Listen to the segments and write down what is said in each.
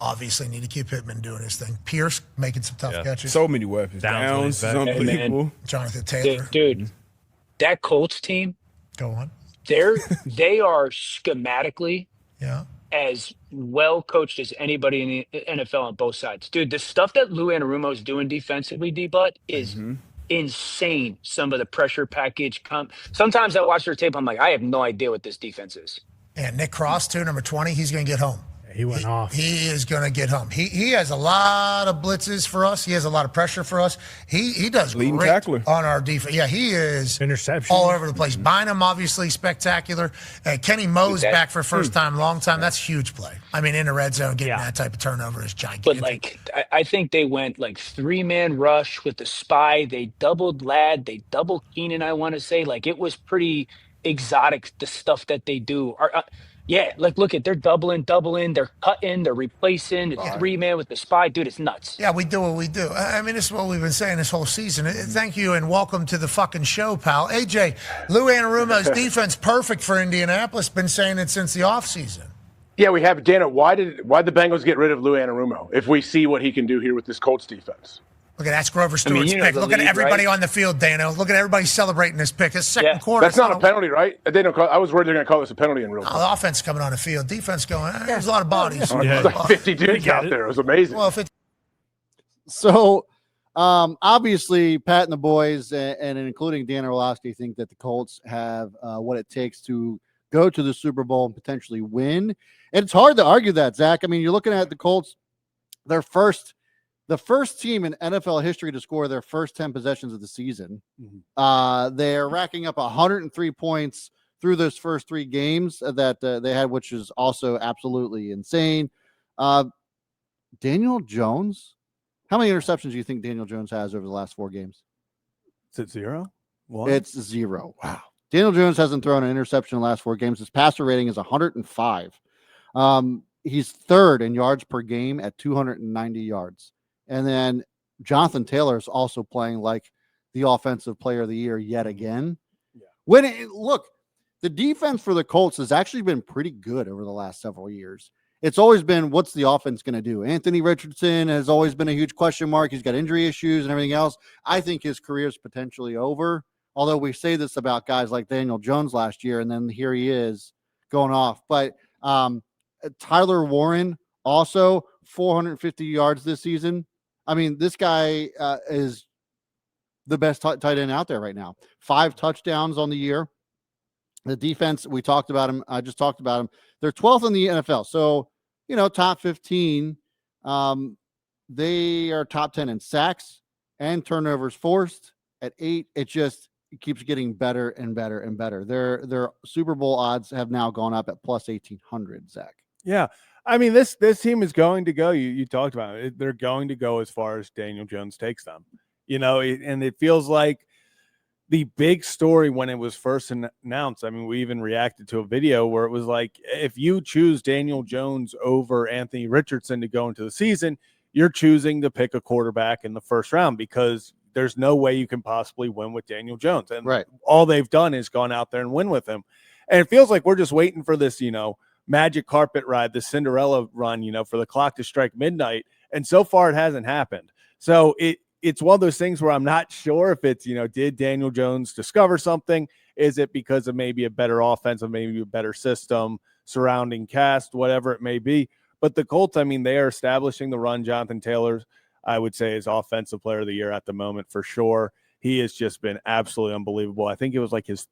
Obviously, need to keep Pittman doing his thing. Pierce making some tough catches. So many weapons. Downs is unbelievable. Jonathan Taylor. Dude, that Colts team, Go on. they are schematically Yeah. as well coached as anybody in the NFL on both sides. Dude, the stuff that Lou Anarumo is doing defensively, D-Butt, is insane. Some of the pressure package sometimes I watch their tape, I'm like, I have no idea what this defense is. And Nick Cross, too, number 20, he's going to get home. He went off. He is going to get home. He has a lot of blitzes for us. He has a lot of pressure for us. He does Leading great tackler on our defense. Yeah, he is interception all over the place. Bynum, obviously, spectacular. Kenny Moe's back for first time, long time. That's huge play. I mean, in the red zone, getting that type of turnover is gigantic. But, I think they went like 3-man rush with the spy. They doubled Ladd. They doubled Keenan, I want to say. Like, it was pretty exotic, the stuff that they do. Yeah, like look at they're doubling, they're cutting, they're replacing. It's 3-man with the spy, dude. It's nuts. Yeah, we do what we do. I mean, this is what we've been saying this whole season. Thank you and welcome to the fucking show, pal. AJ, Lou Anarumo's defense perfect for Indianapolis. Been saying it since the offseason. Yeah, we have. Dana, why'd the Bengals get rid of Lou Anarumo if we see what he can do here with this Colts defense? Look at that's Grover Stewart's pick. Look at everybody on the field, Dano. Look at everybody celebrating this pick. It's second quarter. That's not a penalty, right? I was worried they're going to call this a penalty in real time. The offense coming on the field. Defense going, there's a lot of bodies. There's like 50 dudes out there. It was amazing. Well, So, obviously, Pat and the boys, and including Dan Orlovsky, think that the Colts have what it takes to go to the Super Bowl and potentially win. And it's hard to argue that, Zach. I mean, you're looking at the Colts, the first team in NFL history to score their first 10 possessions of the season. They're racking up 103 points through those first 3 games that they had, which is also absolutely insane. Daniel Jones, how many interceptions do you think Daniel Jones has over the last 4 games? Is it 0? 1? It's 0. Wow. Daniel Jones hasn't thrown an interception in the last 4 games. His passer rating is 105. He's third in yards per game at 290 yards. And then Jonathan Taylor is also playing like the offensive player of the year yet again. Yeah. Look, the defense for the Colts has actually been pretty good over the last several years. It's always been, what's the offense going to do? Anthony Richardson has always been a huge question mark. He's got injury issues and everything else. I think his career is potentially over. Although we say this about guys like Daniel Jones last year, and then here he is going off. But Tyler Warren also 450 yards this season. I mean, this guy is the best tight end out there right now. 5 touchdowns on the year. The defense, we talked about him. I just talked about him. They're 12th in the NFL. So, top 15. They are top 10 in sacks and turnovers forced at 8. It keeps getting better and better and better. Their Super Bowl odds have now gone up at plus 1,800, Zach. Yeah. I mean, this team is going to go. You talked about it. They're going to go as far as Daniel Jones takes them, and it feels like the big story when it was first announced. I mean, we even reacted to a video where it was like, if you choose Daniel Jones over Anthony Richardson to go into the season, you're choosing to pick a quarterback in the first round because there's no way you can possibly win with Daniel Jones. And all they've done is gone out there and win with him. And it feels like we're just waiting for this, magic carpet ride, the Cinderella run, for the clock to strike midnight. And so far it hasn't happened. So it's one of those things where I'm not sure if it's, did Daniel Jones discover something? Is it because of maybe a better offense or maybe a better system, surrounding cast, whatever it may be? But the Colts, I mean, they are establishing the run. Jonathan Taylor, I would say, is offensive player of the year at the moment for sure. He has just been absolutely unbelievable. I think it was like his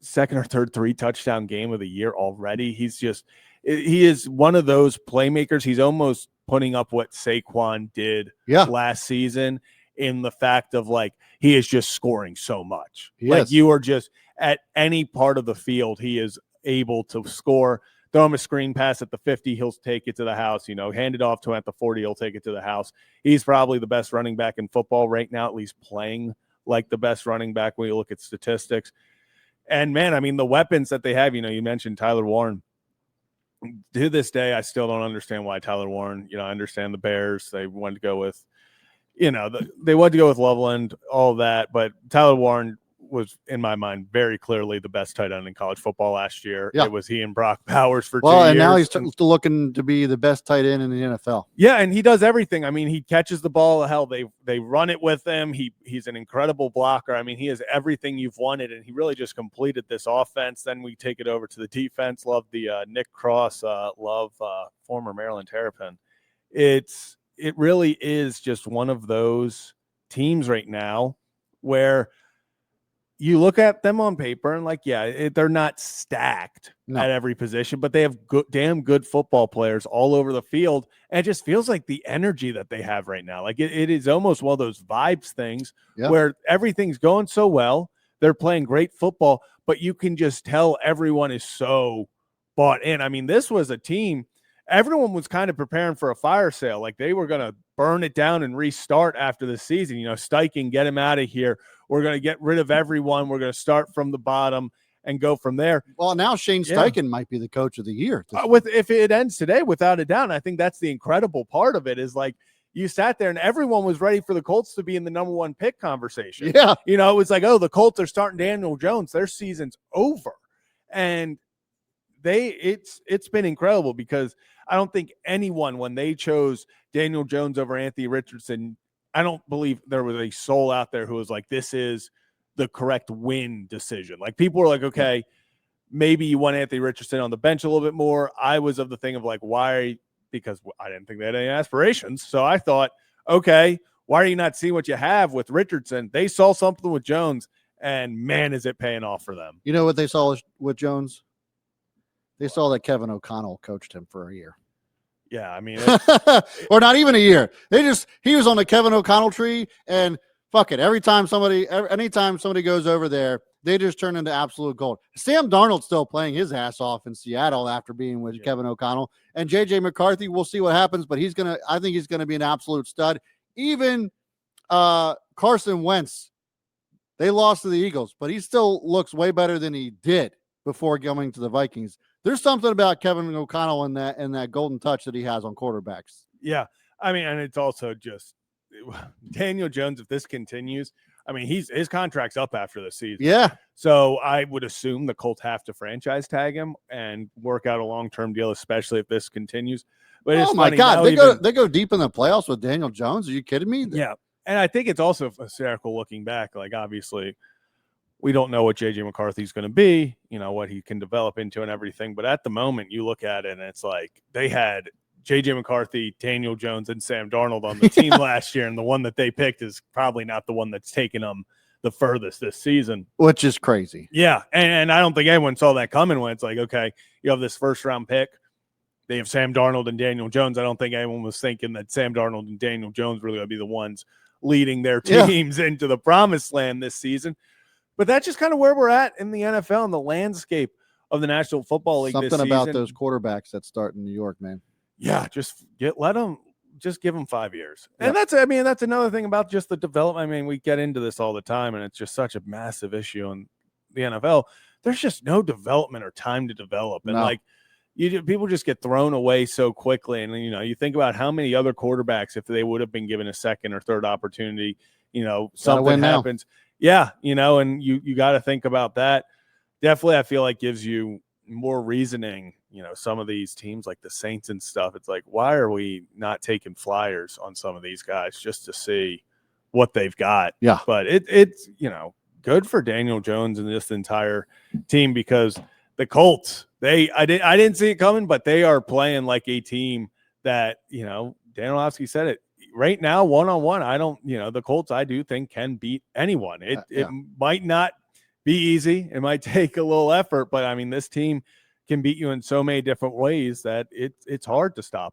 second or third 3-touchdown game of the year already. He is one of those playmakers. He's almost putting up what Saquon did last season in the fact of like, he is just scoring so much. You are just at any part of the field, he is able to score. Throw him a screen pass at the 50, he'll take it to the house. Hand it off to him at the 40, he'll take it to the house. He's probably the best running back in football right now, at least playing like the best running back when you look at statistics. And, man, I mean, the weapons that they have, you mentioned Tyler Warren. To this day, I still don't understand why Tyler Warren, I understand the Bears. They wanted to go with, they wanted to go with Loveland, all that. But Tyler Warren was in my mind very clearly the best tight end in college football last year. Yeah. It was he and Brock Bowers for 2 Well, years. and now he's looking to be the best tight end in the NFL. Yeah, and he does everything. I mean, he catches the ball. Hell, they run it with him. He's an incredible blocker. I mean, he has everything you've wanted, and he really just completed this offense. Then we take it over to the defense. Love the Nick Cross. Love former Maryland Terrapin. It really is just one of those teams right now where you look at them on paper and they're not stacked at every position, but they have damn good football players all over the field. And it just feels like the energy that they have right now. Like it is almost one of those vibes things where everything's going so well. They're playing great football, but you can just tell everyone is so bought in. I mean, this was a team, everyone was kind of preparing for a fire sale. Like they were going to burn it down and restart after the season. Steichen, get him out of here. We're going to get rid of everyone. We're going to start from the bottom and go from there. Well, now Shane Steichen might be the coach of the year. If it ends today, without a doubt. I think that's the incredible part of it is like you sat there and everyone was ready for the Colts to be in the number one pick conversation. Yeah. It was like, oh, the Colts are starting Daniel Jones. Their season's over. And it's been incredible because I don't think anyone, when they chose Daniel Jones over Anthony Richardson, I don't believe there was a soul out there who was like, this is the correct win decision. Like people were like, okay, maybe you want Anthony Richardson on the bench a little bit more. I was of the thing of like, why? Because I didn't think they had any aspirations. So I thought, okay, why are you not seeing what you have with Richardson? They saw something with Jones, and man, is it paying off for them. You know what they saw with Jones? They saw that Kevin O'Connell coached him for a year. Yeah, I mean, or not even a year. He was on the Kevin O'Connell tree, and fuck it. Anytime somebody goes over there, they just turn into absolute gold. Sam Darnold's still playing his ass off in Seattle after being with Kevin O'Connell, and JJ McCarthy. We'll see what happens, but I think he's gonna be an absolute stud. Even Carson Wentz, they lost to the Eagles, but he still looks way better than he did before coming to the Vikings. There's something about Kevin O'Connell and that golden touch that he has on quarterbacks. Yeah. I mean, and it's also just Daniel Jones, if this continues, I mean, his contract's up after the season. Yeah. So I would assume the Colts have to franchise tag him and work out a long-term deal, especially if this continues. But oh my God, they go deep in the playoffs with Daniel Jones. Are you kidding me? Yeah. And I think it's also hysterical looking back. Like, obviously, we don't know what J.J. McCarthy's going to be, what he can develop into and everything. But at the moment, you look at it, and it's like they had J.J. McCarthy, Daniel Jones, and Sam Darnold on the team last year, and the one that they picked is probably not the one that's taken them the furthest this season. Which is crazy. Yeah, and I don't think anyone saw that coming when it's like, okay, you have this first-round pick. They have Sam Darnold and Daniel Jones. I don't think anyone was thinking that Sam Darnold and Daniel Jones were going to be the ones leading their teams into the promised land this season. But that's just kind of where we're at in the NFL and the landscape of the National Football League. Something about those quarterbacks that start in New York, man. Yeah, just give them 5 years. And that's another thing about just the development. I mean, we get into this all the time, and it's just such a massive issue in the NFL. There's just no development or time to develop. And people just get thrown away so quickly. And, you think about how many other quarterbacks, if they would have been given a second or third opportunity, something happens. Yeah, and you got to think about that. Definitely, I feel like gives you more reasoning. Some of these teams like the Saints and stuff, it's like, why are we not taking flyers on some of ththese guys just to see what they've got? Yeah. But it's good for Daniel Jones and this entire team because the Colts, I didn't see it coming, but they are playing like a team that, Dan Orlovsky said it. Right now, one-on-one, the Colts, I do think, can beat anyone. It might not be easy. It might take a little effort, but, I mean, this team can beat you in so many different ways that it's hard to stop them.